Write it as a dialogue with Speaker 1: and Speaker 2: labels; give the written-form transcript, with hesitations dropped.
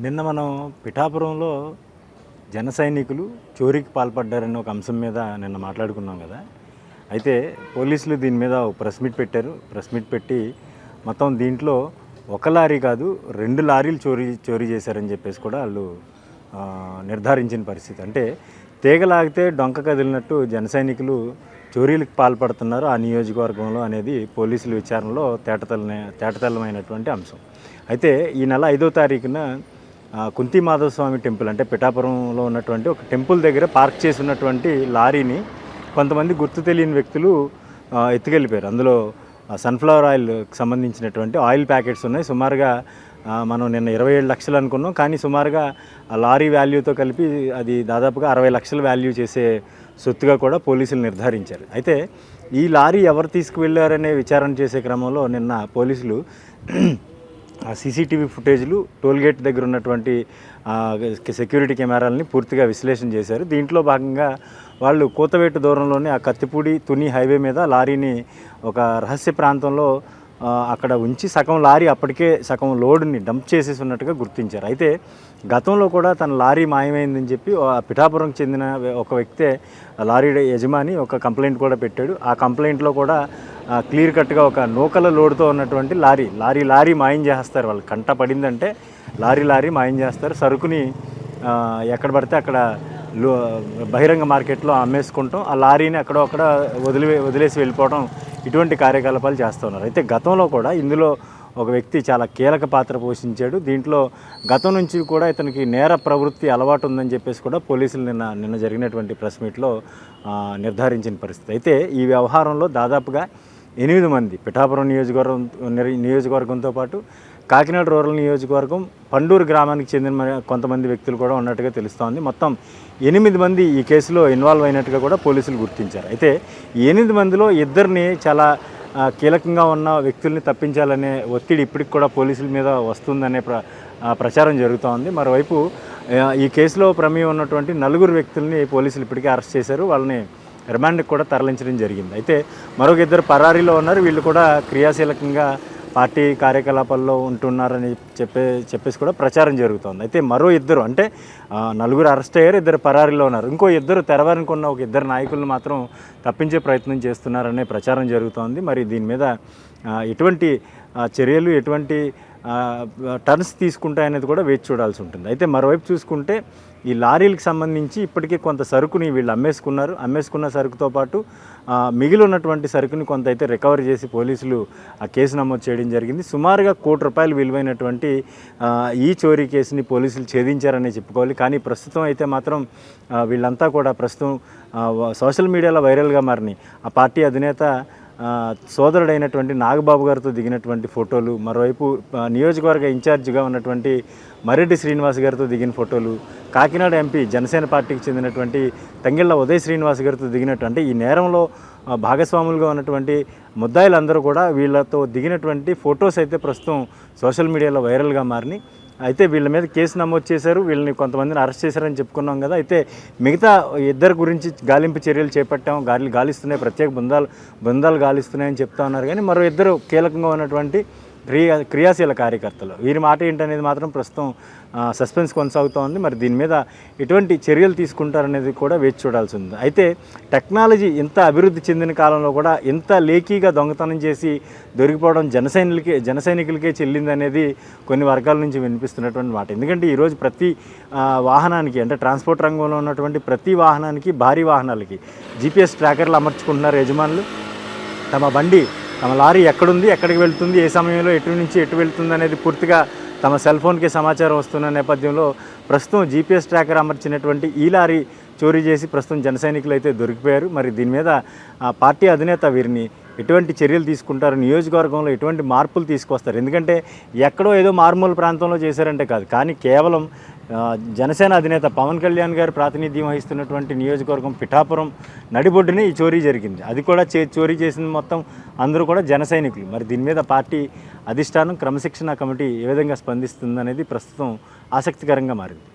Speaker 1: నిన్న మనం పిఠాపురంలో జన సైనికులు చోరీకి పాల్పడ్డారని ఒక అంశం మీద నిన్న మాట్లాడుకున్నాం కదా. అయితే పోలీసులు దీని మీద ఒక ప్రెస్ మీట్ పెట్టారు. ప్రెస్ మీట్ పెట్టి మొత్తం దీంట్లో ఒక లారీ కాదు 2 లారీలు చోరీ చేశారని చెప్పేసి కూడా వాళ్ళు నిర్ధారించిన పరిస్థితి. అంటే తీగలాగితే డొంక కదిలినట్టు జన సైనికులు చోరీలకు పాల్పడుతున్నారు ఆ నియోజకవర్గంలో అనేది పోలీసుల విచారణలో తేటతెల్లమైనటువంటి అంశం. అయితే ఈ నెల 5వ తారీఖున కుంతి మాధవస్వామి టెంపుల్ అంటే పిఠాపురంలో ఉన్నటువంటి ఒక టెంపుల్ దగ్గర పార్క్ చేసి ఉన్నటువంటి లారీని కొంతమంది గుర్తు తెలియని వ్యక్తులు ఎత్తుకెళ్ళిపోయారు. అందులో సన్ఫ్లవర్ ఆయిల్కి సంబంధించినటువంటి ఆయిల్ ప్యాకెట్స్ ఉన్నాయి. సుమారుగా మనం నిన్న 27 లక్షలు అనుకున్నాం, కానీ సుమారుగా ఆ లారీ వాల్యూతో కలిపి అది దాదాపుగా 60 లక్షల వాల్యూ చేసే సొత్తుగా కూడా పోలీసులు నిర్ధారించారు. అయితే ఈ లారీ ఎవరు తీసుకువెళ్ళారనే విచారణ చేసే క్రమంలో నిన్న పోలీసులు సీసీటీవీ ఫుటేజ్లు, టోల్గేట్ దగ్గర ఉన్నటువంటి సెక్యూరిటీ కెమెరాలని పూర్తిగా విశ్లేషణ చేశారు. దీంట్లో భాగంగా వాళ్ళు కూతవేటు దూరంలోనే ఆ కత్తిపూడి తుని హైవే మీద లారీని ఒక రహస్య ప్రాంతంలో అక్కడ ఉంచి సగం లారీ అప్పటికే సగం లోడ్ని డంప్ చేసేసి ఉన్నట్టుగా గుర్తించారు. అయితే గతంలో కూడా తన లారీ మాయమైందని చెప్పి పిఠాపురంకి చెందిన ఒక వ్యక్తే లారీ యజమాని ఒక కంప్లైంట్ కూడా పెట్టాడు. ఆ కంప్లైంట్లో కూడా క్లియర్ కట్గా ఒక నూకల లోడ్తో ఉన్నటువంటి లారీ మాయం చేస్తారు. వాళ్ళు కంట పడిందంటే లారీ మాయం చేస్తారు. సరుకుని ఎక్కడ పడితే అక్కడ బహిరంగ మార్కెట్లో అమ్మేసుకుంటాం, ఆ లారీని అక్కడ వదిలేసి వెళ్ళిపోవడం, ఇటువంటి కార్యకలాపాలు చేస్తూ ఉన్నారు. అయితే గతంలో కూడా ఇందులో ఒక వ్యక్తి చాలా కీలక పాత్ర పోషించాడు. దీంట్లో గతం నుంచి కూడా ఇతనికి నేర ప్రవృత్తి అలవాటు ఉందని చెప్పేసి కూడా పోలీసులు నిన్న జరిగినటువంటి ప్రెస్ మీట్లో నిర్ధారించిన పరిస్థితి. అయితే ఈ వ్యవహారంలో దాదాపుగా 8 మంది పిఠాపురం నియోజకవర్గంతో పాటు కాకినాడ రూరల్ నియోజకవర్గం పండూరు గ్రామానికి చెందిన కొంతమంది వ్యక్తులు కూడా ఉన్నట్టుగా తెలుస్తోంది. మొత్తం 8 మంది ఈ కేసులో ఇన్వాల్వ్ అయినట్టుగా కూడా పోలీసులు గుర్తించారు. అయితే ఈ 8 మందిలో ఇద్దరిని చాలా కీలకంగా ఉన్న వ్యక్తుల్ని తప్పించాలనే ఒత్తిడి ఇప్పటికి కూడా పోలీసుల మీద వస్తుందనే ప్రచారం జరుగుతోంది. మరోవైపు ఈ కేసులో ప్రమేయం ఉన్నటువంటి 4 వ్యక్తుల్ని పోలీసులు ఇప్పటికే అరెస్ట్ చేశారు. వాళ్ళని రిమాండ్కి కూడా తరలించడం జరిగింది. అయితే మరొక 2 పరారీలో ఉన్నారు. వీళ్ళు కూడా క్రియాశీలకంగా పార్టీ కార్యకలాపాల్లో ఉంటున్నారని చెప్పేసి కూడా ప్రచారం జరుగుతోంది. అయితే మరో 2 అంటే 4 అరెస్ట్ అయ్యారు, 2 పరారీలో ఉన్నారు. ఇంకో 2 తెరవారనుకున్న ఒక 2 నాయకులను మాత్రం తప్పించే ప్రయత్నం చేస్తున్నారనే ప్రచారం జరుగుతోంది. మరి దీని మీద ఎటువంటి చర్యలు, ఎటువంటి టర్న్స్ తీసుకుంటాయనేది కూడా వేచి చూడాల్సి ఉంటుంది. అయితే మరోవైపు చూసుకుంటే ఈ లారీలకు సంబంధించి ఇప్పటికే కొంత సరుకుని వీళ్ళు అమ్మేసుకున్న సరుకుతో పాటు మిగిలి ఉన్నటువంటి సరుకుని కొంత అయితే రికవరీ చేసి పోలీసులు ఆ కేసు నమోదు చేయడం జరిగింది. సుమారుగా ₹1 కోటి విలువైనటువంటి ఈ చోరీ కేసుని పోలీసులు ఛేదించారని చెప్పుకోవాలి. కానీ ప్రస్తుతం అయితే మాత్రం వీళ్ళంతా కూడా ప్రస్తుతం సోషల్ మీడియాలో వైరల్గా మారినాయి. ఆ పార్టీ అధినేత సోదరుడైనటువంటి నాగబాబు గారితో దిగినటువంటి ఫోటోలు, మరోవైపు నియోజకవర్గ ఇన్ఛార్జిగా ఉన్నటువంటి మరెడ్డి శ్రీనివాస్ గారితో దిగిన ఫోటోలు, కాకినాడ ఎంపీ జనసేన పార్టీకి చెందినటువంటి తంగిళ్ళ ఉదయ్ శ్రీనివాస్ గారితో దిగినట్టు, అంటే ఈ నేరంలో భాగస్వాములుగా ఉన్నటువంటి ముద్దాయిలందరూ కూడా వీళ్ళతో దిగినటువంటి ఫొటోస్ అయితే ప్రస్తుతం సోషల్ మీడియాలో వైరల్గా మారినాయి. అయితే వీళ్ళ మీద కేసు నమోదు చేశారు, వీళ్ళని కొంతమందిని అరెస్ట్ చేశారని చెప్పుకున్నాం కదా. అయితే మిగతా 2 గురించి గాలింపు చర్యలు చేపట్టాం, గాలిస్తున్నాయి, ప్రత్యేక బృందాలు గాలిస్తున్నాయని చెప్తా ఉన్నారు. కానీ మరో 2 కీలకంగా ఉన్నటువంటి క్రియాశీల కార్యకర్తలు, వీరి మాట ఏంటనేది మాత్రం ప్రస్తుతం సస్పెన్స్ కొనసాగుతోంది. మరి దీని మీద ఎటువంటి చర్యలు తీసుకుంటారనేది కూడా వేచి చూడాల్సి ఉంది. అయితే టెక్నాలజీ ఇంత అభివృద్ధి చెందిన కాలంలో కూడా ఇంత లేకీగా దొంగతనం చేసి దొరికిపోవడం జన సైనికులకే చెల్లిందనేది కొన్ని వర్గాల నుంచి వినిపిస్తున్నటువంటి మాట. ఎందుకంటే ఈరోజు ప్రతి వాహనానికి, అంటే ట్రాన్స్పోర్ట్ రంగంలో ఉన్నటువంటి ప్రతి వాహనానికి, భారీ వాహనాలకి GPS ట్రాకర్లు అమర్చుకుంటున్నారు యజమానులు. తమ లారీ ఎక్కడుంది, ఎక్కడికి వెళ్తుంది, ఏ సమయంలో ఎటు నుంచి ఎటు వెళ్తుంది అనేది పూర్తిగా తమ సెల్ ఫోన్కి సమాచారం వస్తున్న నేపథ్యంలో ప్రస్తుతం GPS ట్రాకర్ అమర్చినటువంటి ఈ లారీ చోరీ చేసి ప్రస్తుతం జన సైనికులు అయితే దొరికిపోయారు. మరి దీని మీద పార్టీ అధినేత వీరిని ఎటువంటి చర్యలు తీసుకుంటారు, నియోజకవర్గంలో ఎటువంటి మార్పులు తీసుకొస్తారు? ఎందుకంటే ఎక్కడో ఏదో మారుమూల ప్రాంతంలో చేశారంటే కాదు, కానీ కేవలం జనసేన అధినేత పవన్ కళ్యాణ్ గారు ప్రాతినిధ్యం వహిస్తున్నటువంటి నియోజకవర్గం పిఠాపురం నడిబొడ్డునే ఈ చోరీ జరిగింది. అది కూడా చోరీ చేసిన మొత్తం అందరూ కూడా జన సైనికులు. మరి దీని మీద పార్టీ అధిష్టానం, క్రమశిక్షణ కమిటీ ఏ విధంగా స్పందిస్తుందనేది ప్రస్తుతం ఆసక్తికరంగా మారింది.